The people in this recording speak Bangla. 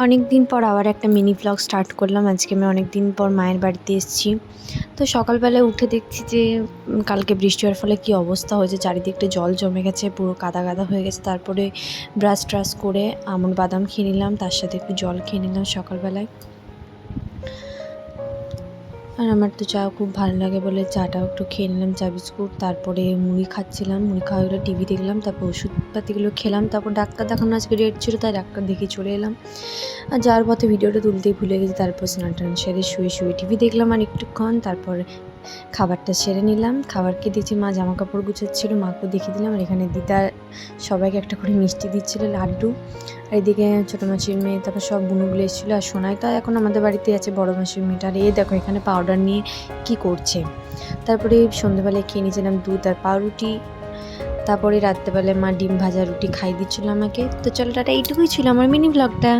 অনেক দিন পর আবার একটা মিনি ভ্লগ স্টার্ট করলাম। আজকে আমি অনেক দিন পর মায়ের বাড়িতে এসেছি। তো সকালবেলায় উঠে দেখছি যে কালকে বৃষ্টি হওয়ার ফলে কী অবস্থা হয়েছে, চারিদিকটা জল জমে গেছে, পুরো কাদা কাদা হয়ে গেছে। তারপরে ব্রাশ ট্রাশ করে আমন্ড বাদাম খেয়ে নিলাম, তার সাথে একটু জল খেয়ে নিলাম সকালবেলায়। আর আমার তো চা খুব ভালো লাগে বলে চাটাও একটু খেয়ে নিলাম, চা বিস্কুট। তারপরে মুড়ি খাচ্ছিলাম, মুড়ি খাওয়া গেলে টিভি দেখলাম, তারপর ওষুধপাতিগুলো খেলাম। তারপর ডাক্তার দেখানো আজকে ডেট ছিল, তাই ডাক্তার দেখে চলে এলাম। আর যাওয়ার পথে ভিডিওটা তুলতেই ভুলে গেছি। তারপর স্নান টান সেরে শুয়ে শুয়ে টিভি দেখলাম আর একটুক্ষণ। তারপর খাবারটা সেরে নিলাম। খাবার খেয়ে দেখছি মা জামা কাপড় গুছাচ্ছিলো, মাকেও দেখিয়ে দিলাম। আর এখানে দিদা সবাইকে একটা করে মিষ্টি দিচ্ছিলো, লাড্ডু। আর এদিকে ছোটো মাসির মেয়ে, তারপর সব বুনুগুলো এসেছিলো। আর সোনাই তো এখন আমাদের বাড়িতে আছে, বড়ো মাসির মেয়েটা। আর দেখো এখানে পাউডার নিয়ে কি করছে। তারপরে সন্ধ্যেবেলায় খেয়ে নিয়েছিলাম দুধ আর পাউরুটি। তারপরে রাত্রেবেলায় মা ডিম ভাজা রুটি খাই দিচ্ছিলো আমাকে। তো চলো টাটা, এইটুকুই ছিল আমার মিনি ব্লগটা।